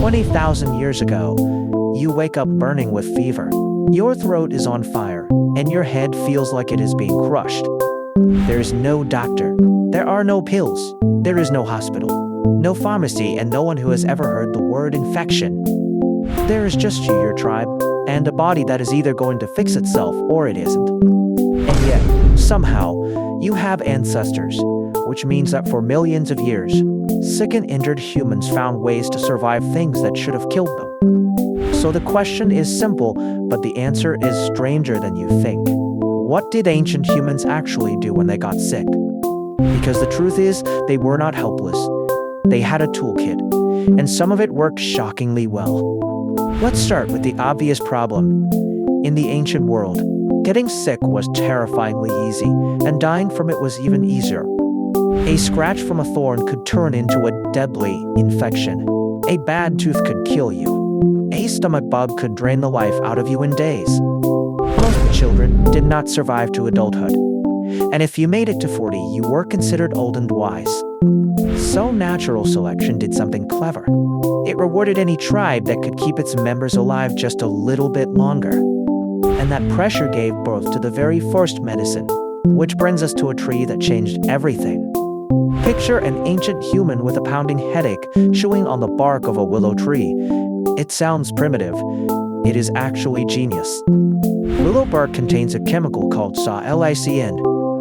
20,000 years ago, you wake up burning with fever. Your throat is on fire, and your head feels like it is being crushed. There's no doctor. There are no pills. There is no hospital, no pharmacy, and no one who has ever heard the word infection. There is just you, your tribe, and a body that is either going to fix itself or it isn't. And yet, somehow, you have ancestors, which means that for millions of years, sick and injured humans found ways to survive things that should have killed them. So the question is simple, but the answer is stranger than you think. What did ancient humans actually do when they got sick? Because the truth is, they were not helpless. They had a toolkit, and some of it worked shockingly well. Let's start with the obvious problem. In the ancient world, getting sick was terrifyingly easy, and dying from it was even easier. A scratch from a thorn could turn into a deadly infection. A bad tooth could kill you. A stomach bug could drain the life out of you in days. Most children did not survive to adulthood. And if you made it to 40, you were considered old and wise. So natural selection did something clever. It rewarded any tribe that could keep its members alive just a little bit longer. And that pressure gave birth to the very first medicine, which brings us to a tree that changed everything. Picture an ancient human with a pounding headache chewing on the bark of a willow tree. It sounds primitive. It is actually genius. Willow bark contains a chemical called salicin.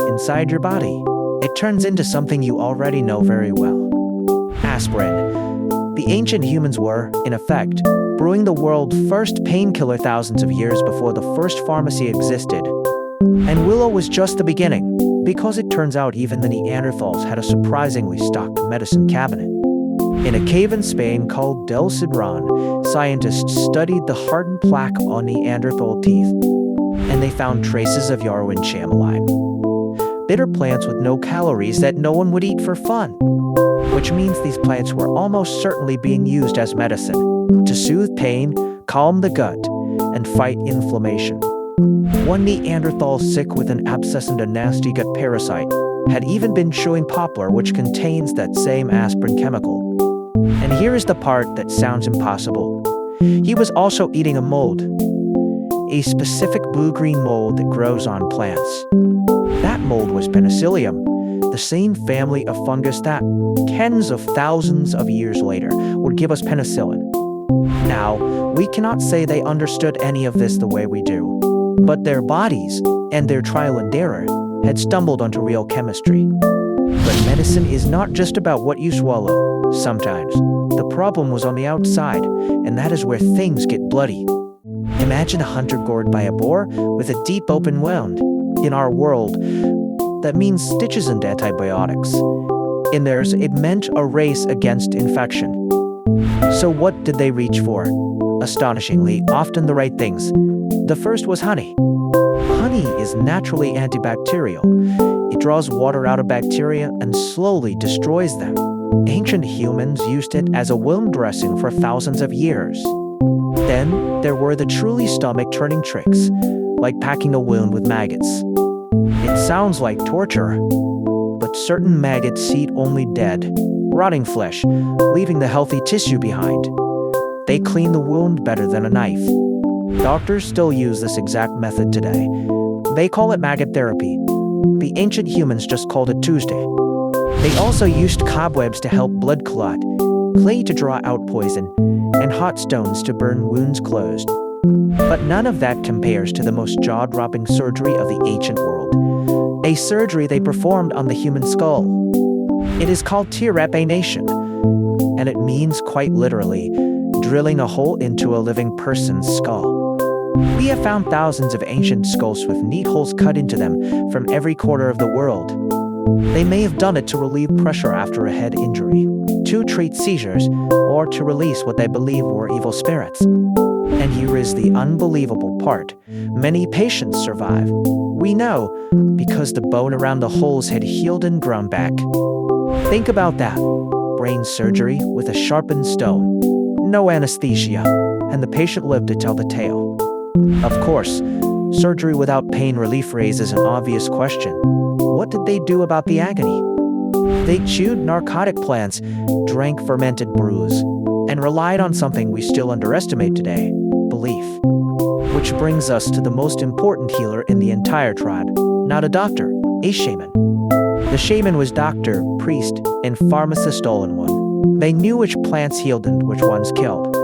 Inside your body, it turns into something you already know very well. Aspirin. The ancient humans were, in effect, brewing the world's first painkiller thousands of years before the first pharmacy existed. And willow was just the beginning, because it turns out even the Neanderthals had a surprisingly stocked medicine cabinet. In a cave in Spain called Del Sidran, scientists studied the hardened plaque on Neanderthal teeth, and they found traces of yarrow and chamoline. Bitter plants with no calories that no one would eat for fun. Which means these plants were almost certainly being used as medicine to soothe pain, calm the gut, and fight inflammation. One Neanderthal sick with an abscess and a nasty gut parasite had even been chewing poplar, which contains that same aspirin chemical. And here is the part that sounds impossible. He was also eating a mold, a specific blue-green mold that grows on plants. That mold was Penicillium, the same family of fungus that, tens of thousands of years later, would give us penicillin. Now, we cannot say they understood any of this the way we do, but their bodies, and their trial and error, had stumbled onto real chemistry. But medicine is not just about what you swallow. Sometimes, the problem was on the outside, and that is where things get bloody. Imagine a hunter gored by a boar with a deep open wound. In our world, that means stitches and antibiotics. In theirs, it meant a race against infection. So what did they reach for? Astonishingly, often the right things. The first was honey. Honey is naturally antibacterial. It draws water out of bacteria and slowly destroys them. Ancient humans used it as a wound dressing for thousands of years. Then there were the truly stomach-turning tricks, like packing a wound with maggots. It sounds like torture, but certain maggots eat only dead, rotting flesh, leaving the healthy tissue behind. They clean the wound better than a knife. Doctors still use this exact method today. They call it maggot therapy. The ancient humans just called it Tuesday. They also used cobwebs to help blood clot, clay to draw out poison, and hot stones to burn wounds closed. But none of that compares to the most jaw-dropping surgery of the ancient world. A surgery they performed on the human skull. It is called trepanation, and it means quite literally, drilling a hole into a living person's skull. We have found thousands of ancient skulls with neat holes cut into them from every corner of the world. They may have done it to relieve pressure after a head injury, to treat seizures, or to release what they believed were evil spirits. And here is the unbelievable part. Many patients survive. We know, because the bone around the holes had healed and grown back. Think about that. Brain surgery with a sharpened stone. No anesthesia, and the patient lived to tell the tale. Of course, surgery without pain relief raises an obvious question. What did they do about the agony? They chewed narcotic plants, drank fermented brews, and relied on something we still underestimate today: belief. Which brings us to the most important healer in the entire tribe. Not a doctor, a shaman. The shaman was doctor, priest, and pharmacist all in one. They knew which plants healed and which ones killed.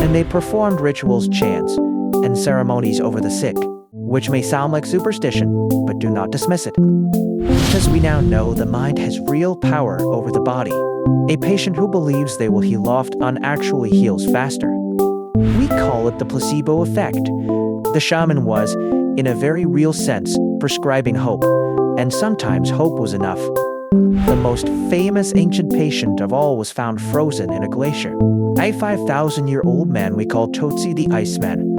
And they performed rituals, chants, and ceremonies over the sick, which may sound like superstition, but do not dismiss it. Because we now know the mind has real power over the body. A patient who believes they will heal often actually heals faster. We call it the placebo effect. The shaman was, in a very real sense, prescribing hope, and sometimes hope was enough. The most famous ancient patient of all was found frozen in a glacier. A 5,000-year-old man we call Totsi the Iceman.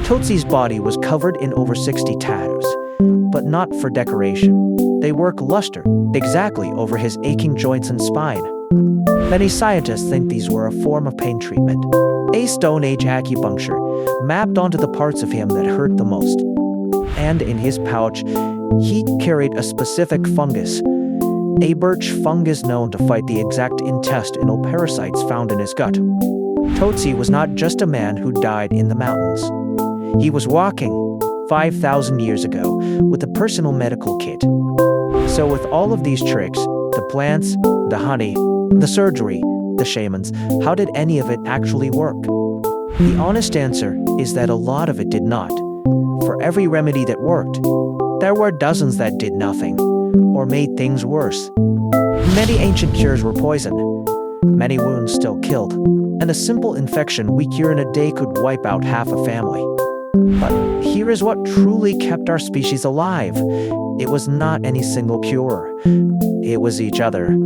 Totsi's body was covered in over 60 tattoos, but not for decoration. They work luster exactly over his aching joints and spine. Many scientists think these were a form of pain treatment. A Stone Age acupuncture mapped onto the parts of him that hurt the most. And in his pouch, he carried a specific fungus, a birch fungus known to fight the exact intestinal parasites found in his gut. Totsi was not just a man who died in the mountains. He was walking 5,000 years ago with a personal medical kit. So with all of these tricks, the plants, the honey, the surgery, the shamans, how did any of it actually work? The honest answer is that a lot of it did not. For every remedy that worked, there were dozens that did nothing, or made things worse. Many ancient cures were poison, many wounds still killed, and a simple infection we cure in a day could wipe out half a family. But here is what truly kept our species alive. It was not any single cure. It was each other.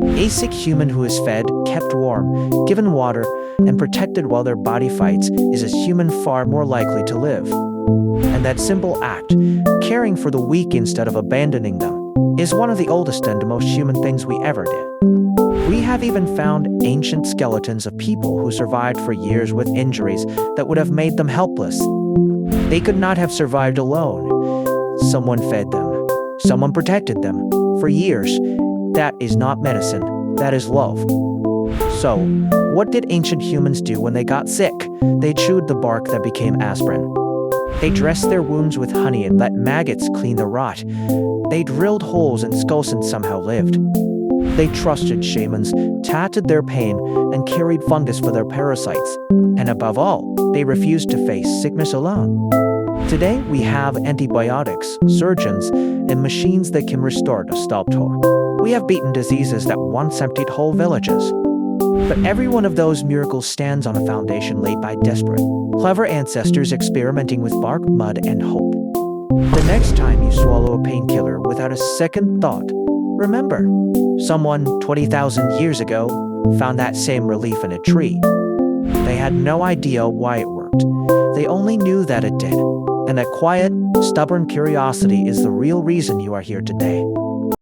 A sick human who is fed, kept warm, given water, and protected while their body fights is a human far more likely to live. And that simple act, caring for the weak instead of abandoning them, is one of the oldest and most human things we ever did. We have even found ancient skeletons of people who survived for years with injuries that would have made them helpless. They could not have survived alone. Someone fed them. Someone protected them. For years. That is not medicine. That is love. So, what did ancient humans do when they got sick? They chewed the bark that became aspirin. They dressed their wounds with honey and let maggots clean the rot. They drilled holes in skulls and somehow lived. They trusted shamans, tattooed their pain, and carried fungus for their parasites. And above all, they refused to face sickness alone. Today, we have antibiotics, surgeons, and machines that can restore the sculptor. We have beaten diseases that once emptied whole villages. But every one of those miracles stands on a foundation laid by desperate, clever ancestors experimenting with bark, mud, and hope. The next time you swallow a painkiller without a second thought, remember, someone 20,000 years ago found that same relief in a tree. They had no idea why it worked. They only knew that it did. And that quiet, stubborn curiosity is the real reason you are here today.